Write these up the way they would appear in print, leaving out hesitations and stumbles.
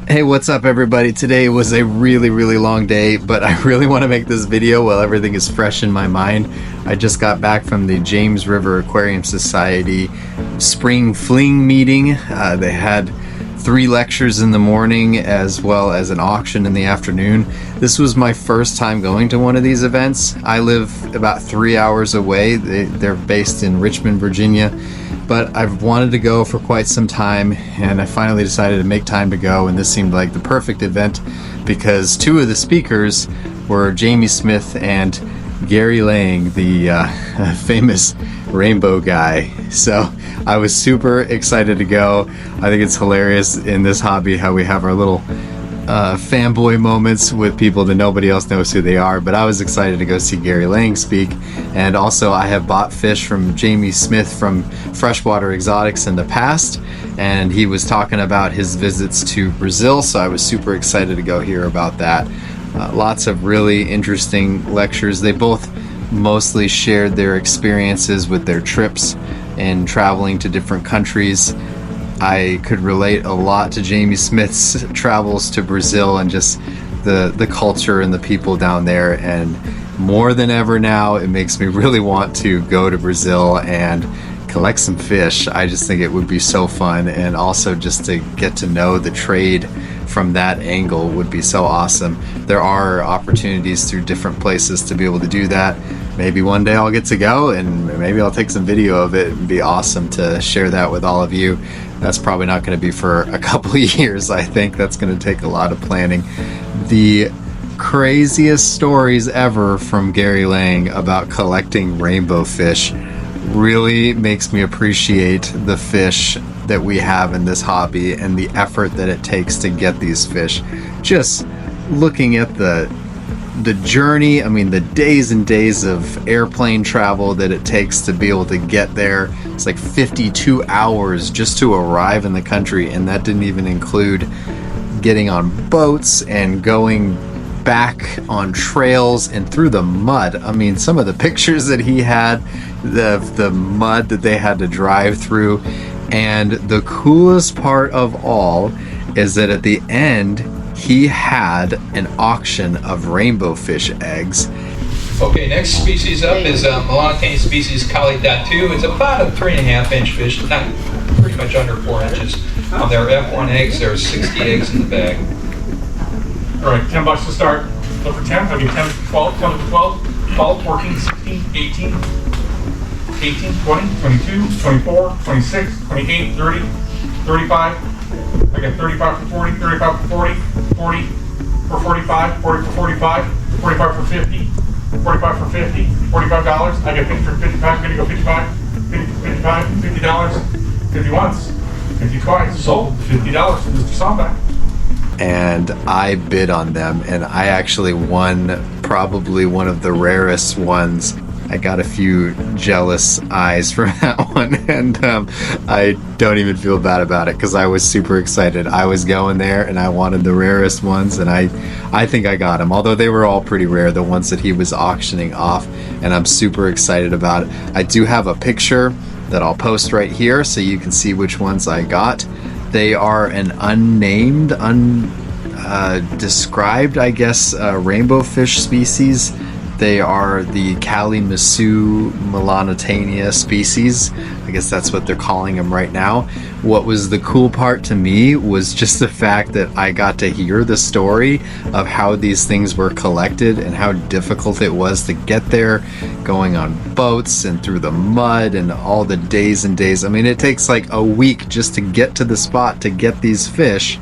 Hey, what's up everybody? Today was a really long day, but I really want to make this video while everything is fresh in my mind. I just got back from the James River Aquarium Society Spring Fling meeting. They had 3 lectures in the morning as well as an auction in the afternoon. This was my first time going to one of these events. I live about 3 hours away. They're based in Richmond, Virginia. But I've wanted to go for quite some time, and I finally decided to make time to go, and this seemed like the perfect event because 2 of the speakers were Jamie Smith and Gary Lange, the famous rainbow guy. So I was super excited to go. I think it's hilarious in this hobby how we have our little fanboy moments with people that nobody else knows who they are, but I was excited to go see Gary Lange speak. And also I have bought fish from Jamie Smith from Freshwater Exotics in the past, and he was talking about his visits to Brazil, so I was super excited to go hear about that. Lots of really interesting lectures. They both mostly shared their experiences with their trips and traveling to different countries. I could relate a lot to Jamie Smith's travels to Brazil and just the culture and the people down there, and more than ever now it makes me really want to go to Brazil and collect some fish. I just think it would be so fun, and also just to get to know the trade from that angle would be so awesome. There are opportunities through different places to be able to do that. Maybe one day I'll get to go, and maybe I'll take some video of it. It'd be awesome to share that with all of you. That's probably not going to be for a couple of years. I think that's going to take a lot of planning. The craziest stories ever from Gary Lange about collecting rainbow fish really makes me appreciate the fish that we have in this hobby and the effort that it takes to get these fish. Just looking at the journey, I mean the days and days of airplane travel that it takes to be able to get there. It's like 52 hours just to arrive in the country, and that didn't even include getting on boats and going back on trails and through the mud. I mean, some of the pictures that he had, the mud that they had to drive through. And the coolest part of all is that at the end he had an auction of rainbow fish eggs. Okay, next species up is Melanoctane species Kali.2. It's about a 3.5-inch fish, not pretty much under 4 inches. There are F1 eggs. There are 60 eggs in the bag. All right, $10 to start. Look for 10. I'll give 10 to 12, 10 to 12, 12, 14, 16, 18, 18, 20, 22, 24, 26, 28, 30, 35. I got 35 for 40, 35 for 40, 40 for 45, 40 for 45, 45 for 50, 45 for 50, $45. I got 50 for 55, I'm gonna go 55, 50 for 55, $50, 50 once, 50 twice, sold, $50, Mr. Somback. And I bid on them, and I actually won probably one of the rarest ones. I got a few jealous eyes from that one, and I don't even feel bad about it because I was super excited. I was going there and I wanted the rarest ones, and I think I got them, although they were all pretty rare, the ones that he was auctioning off, and I'm super excited about it. I do have a picture that I'll post right here so you can see which ones I got. They are an unnamed, undescribed, I guess, rainbow fish species. They are the Kalimasu melanotania species. I guess that's what they're calling them right now. What was the cool part to me was just the fact that I got to hear the story of how these things were collected and how difficult it was to get there, going on boats and through the mud and all the days and days. I mean, it takes like a week just to get to the spot to get these fish.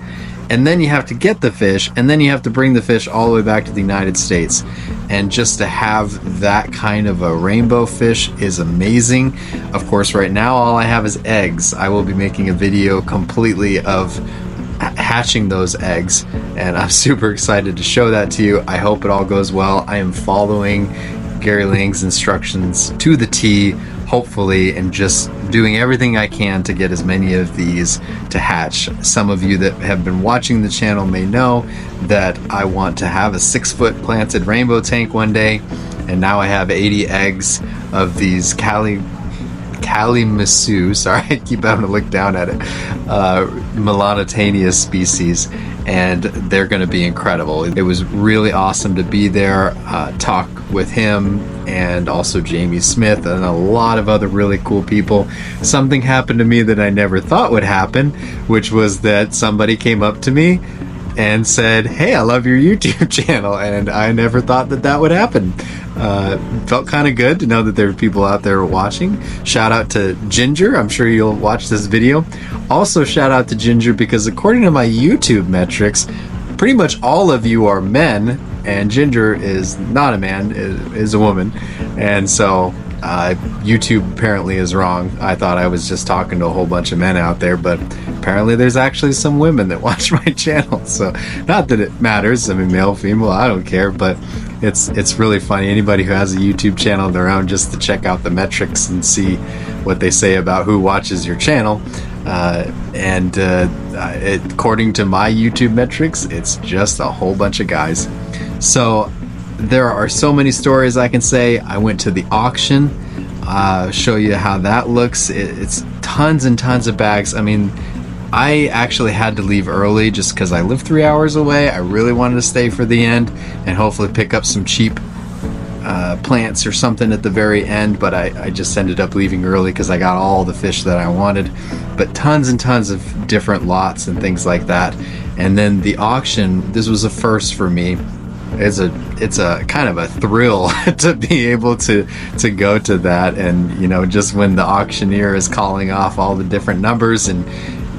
And then you have to get the fish, and then you have to bring the fish all the way back to the United States. And just to have that kind of a rainbow fish is amazing. Of course, right now all I have is eggs. I will be making a video completely of hatching those eggs, and I'm super excited to show that to you. I hope it all goes well. I am following Gary Lange's instructions to the T, hopefully, and just doing everything I can to get as many of these to hatch. Some of you that have been watching the channel may know that I want to have a 6-foot planted rainbow tank one day, and now I have 80 eggs of these Kalimasu, sorry, I keep having to look down at it, Melanotaenia species, and they're going to be incredible. It was really awesome to be there, talk with him, and also Jamie Smith and a lot of other really cool people. Something happened to me that I never thought would happen, which was that somebody came up to me and said, "Hey, I love your YouTube channel," and I never thought that that would happen. Felt kind of good to know that there were people out there watching. Shout out to Ginger. I'm sure you'll watch this video. Also shout out to Ginger, because according to my YouTube metrics, pretty much all of you are men, and Ginger is not a man, is a woman. And so YouTube apparently is wrong. I thought I was just talking to a whole bunch of men out there, but apparently there's actually some women that watch my channel. So not that it matters. I mean, male, female, I don't care, but it's really funny. Anybody who has a YouTube channel of their own, just to check out the metrics and see what they say about who watches your channel. According to my YouTube metrics, it's just a whole bunch of guys. So there are so many stories I can say. I went to the auction, show you how that looks. It's tons and tons of bags. I mean, I actually had to leave early just because I live 3 hours away. I really wanted to stay for the end and hopefully pick up some cheap plants or something at the very end, but I just ended up leaving early because I got all the fish that I wanted. But tons and tons of different lots and things like that. And then the auction, this was a first for me. It's a kind of a thrill to be able to go to that, and you know, just when the auctioneer is calling off all the different numbers and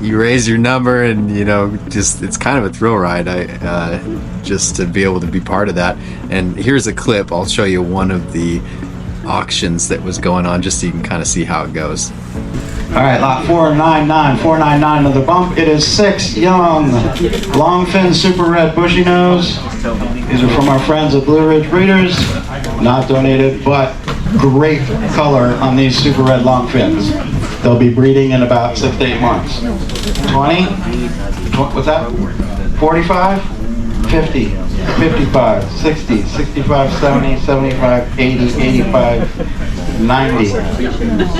you raise your number, and you know, just it's kind of a thrill ride. I just to be able to be part of that. And here's a clip. I'll show you one of the auctions that was going on, just so you can kind of see how it goes. All right, lot 499 of the bump. It is 6 young longfin super red bushy nose. These are from our friends at Blue Ridge Breeders. Not donated, but great color on these super red longfins. They'll be breeding in about 6 to 8 months. 20? What's that? 45? 50, 55, 60, 65, 70, 75, 80, 85, 90.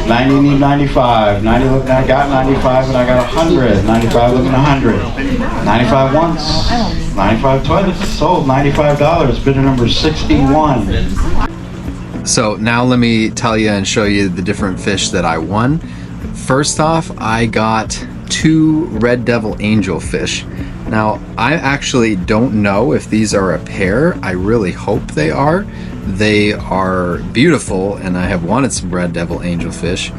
90 need 95. 90 look, I got 95 and I got 100. 95 looking 100. 95 once. 95 twice. Sold $95. Bidder number 61. So now let me tell you and show you the different fish that I won. First off, I got 2 red devil angel fish. Now, I actually don't know if these are a pair. I really hope they are. They are beautiful, and I have wanted some red devil angelfish,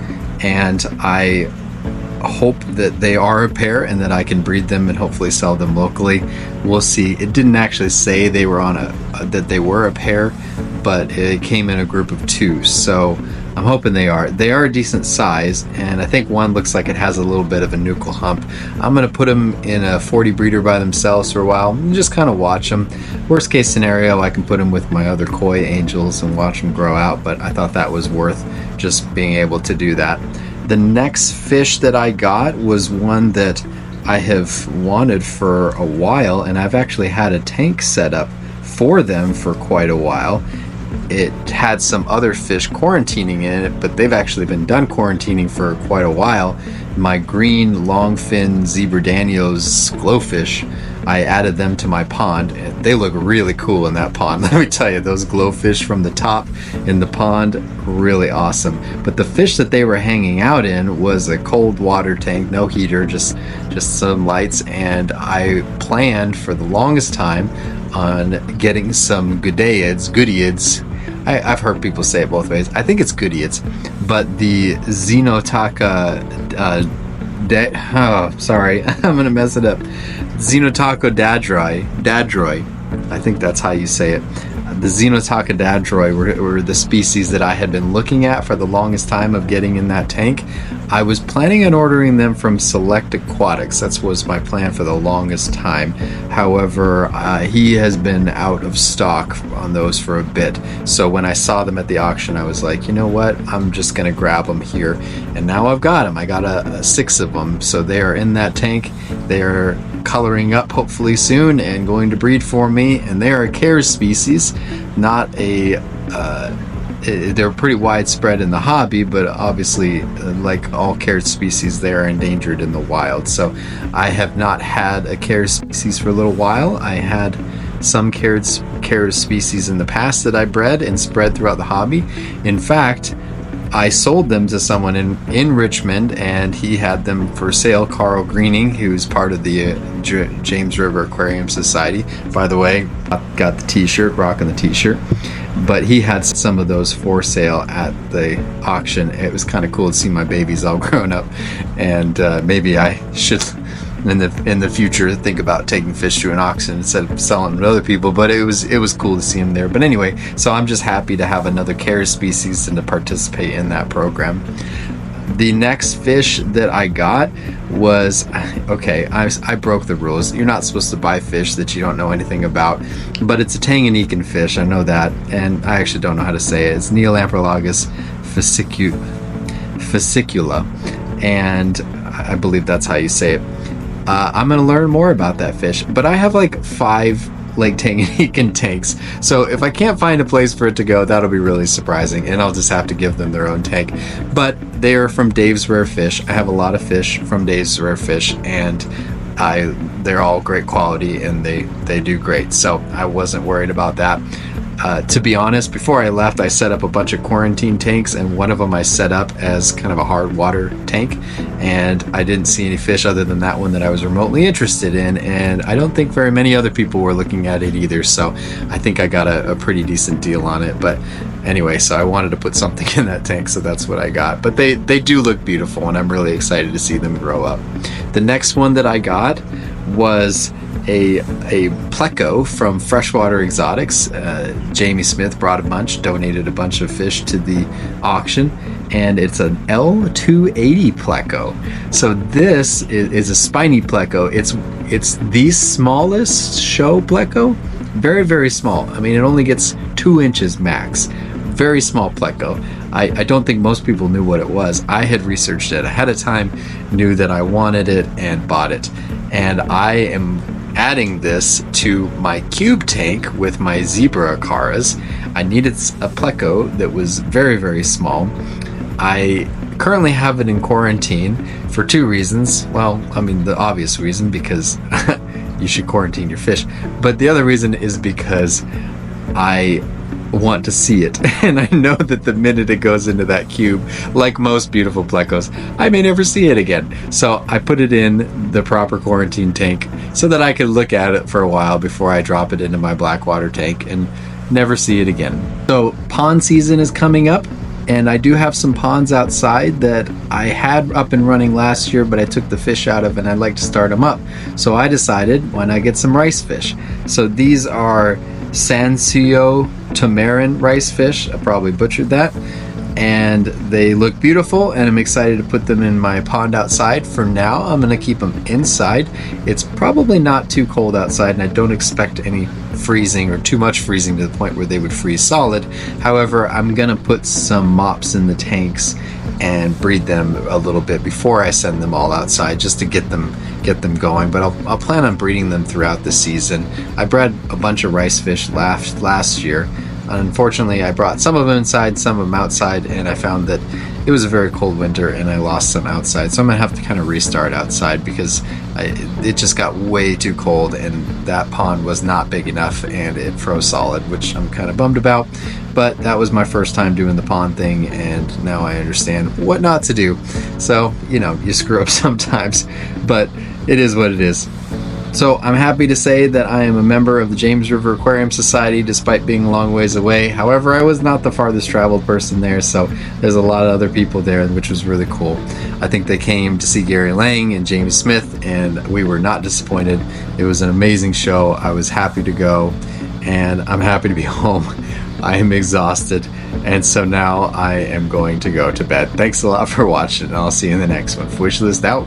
and I hope that they are a pair and that I can breed them and hopefully sell them locally. We'll see. It didn't actually say they were on that they were a pair, but it came in a group of 2, so I'm hoping they are. They are a decent size, and I think one looks like it has a little bit of a nuchal hump. I'm going to put them in a 40 breeder by themselves for a while and just kind of watch them. Worst case scenario, I can put them with my other koi angels and watch them grow out, but I thought that was worth just being able to do that. The next fish that I got was one that I have wanted for a while, and I've actually had a tank set up for them for quite a while. It had some other fish quarantining in it, but they've actually been done quarantining for quite a while. My green longfin zebra danios glowfish, I added them to my pond. They look really cool in that pond. Let me tell you, those glowfish from the top in the pond, really awesome. But the fish that they were hanging out in was a cold water tank, no heater, just some lights. And I planned for the longest time on getting some goodeids. I've heard people say it both ways. I think it's goodeids, but the Xenotaka I'm gonna mess it up. Xenotaka dadroi. I think that's how you say it. The Xenotaka dadroi were the species that I had been looking at for the longest time of getting in that tank. I was planning on ordering them from Select Aquatics. That was my plan for the longest time. However, he has been out of stock on those for a bit. So when I saw them at the auction, I was like, you know what? I'm just going to grab them here. And now I've got them. I got a 6 of them. So they are in that tank. They are coloring up hopefully soon and going to breed for me. And they are a Cares species, not a they're pretty widespread in the hobby, but obviously, like all carrot species, they are endangered in the wild. So I have not had a carrot species for a little while. I had some carrot species in the past that I bred and spread throughout the hobby. In fact, I sold them to someone in Richmond, and he had them for sale. Carl Greening, who's part of the James River Aquarium Society. By the way, I got the t-shirt, rocking the t-shirt. But he had some of those for sale at the auction. It was kind of cool to see my babies all grown up, and maybe I should in the future think about taking fish to an auction instead of selling them to other people. But it was cool to see them there. But anyway, so I'm just happy to have another carrot species and to participate in that program. The next fish that I got was, okay, I broke the rules. You're not supposed to buy fish that you don't know anything about, but it's a Tanganyikan fish, I know that, and I actually don't know how to say it. It's Neolamprologus fascicula, and I believe that's how you say it. I'm going to learn more about that fish, but I have like 5 Lake Tanganyikan tanks, so if I can't find a place for it to go, that'll be really surprising, and I'll just have to give them their own tank. But they are from Dave's Rare Fish. I have a lot of fish from Dave's Rare Fish, and they're all great quality, and they do great, so I wasn't worried about that. To be honest, before I left, I set up a bunch of quarantine tanks, and one of them I set up as kind of a hard water tank, and I didn't see any fish other than that one that I was remotely interested in, and I don't think very many other people were looking at it either, so I think I got a pretty decent deal on it. But anyway, so I wanted to put something in that tank, so that's what I got. But they do look beautiful, and I'm really excited to see them grow up. The next one that I got was a pleco from Freshwater Exotics. Jamie Smith brought a bunch, donated a bunch of fish to the auction, and it's an L280 pleco. So this is a spiny pleco. It's the smallest show pleco. Very, very small. I mean, it only gets 2 inches max. Very small pleco. I don't think most people knew what it was. I had researched it ahead of time, knew that I wanted it, and bought it. And I am adding this to my cube tank with my zebra acaras. I needed a pleco that was very, very small. I currently have it in quarantine for 2 reasons. Well, I mean, the obvious reason, because you should quarantine your fish. But the other reason is because I want to see it, and I know that the minute it goes into that cube, like most beautiful plecos, I may never see it again. So I put it in the proper quarantine tank so that I could look at it for a while before I drop it into my blackwater tank and never see it again. So pond season is coming up, and I do have some ponds outside that I had up and running last year, but I took the fish out of, and I'd like to start them up. So I decided, why not get some rice fish? So these are Sanseo tamarin rice fish. I probably butchered that, and they look beautiful, and I'm excited to put them in my pond outside. For now, I'm going to keep them inside. It's probably not too cold outside, and I don't expect any freezing or too much freezing to the point where they would freeze solid. However, I'm going to put some mops in the tanks and breed them a little bit before I send them all outside, just to get them going. But I'll plan on breeding them throughout the season. I bred a bunch of rice fish last year. Unfortunately, I brought some of them inside, some of them outside, and I found that it was a very cold winter and I lost some outside. So I'm gonna have to kind of restart outside because it just got way too cold, and that pond was not big enough and it froze solid, which I'm kind of bummed about. But that was my first time doing the pond thing, and now I understand what not to do. So, you know, you screw up sometimes, but it is what it is. So I'm happy to say that I am a member of the James River Aquarium Society despite being a long ways away. However, I was not the farthest traveled person there, so there's a lot of other people there, which was really cool. I think they came to see Gary Lange and James Smith, and we were not disappointed. It was an amazing show. I was happy to go, and I'm happy to be home. I am exhausted, and so now I am going to go to bed. Thanks a lot for watching, and I'll see you in the next one. Wishlist out.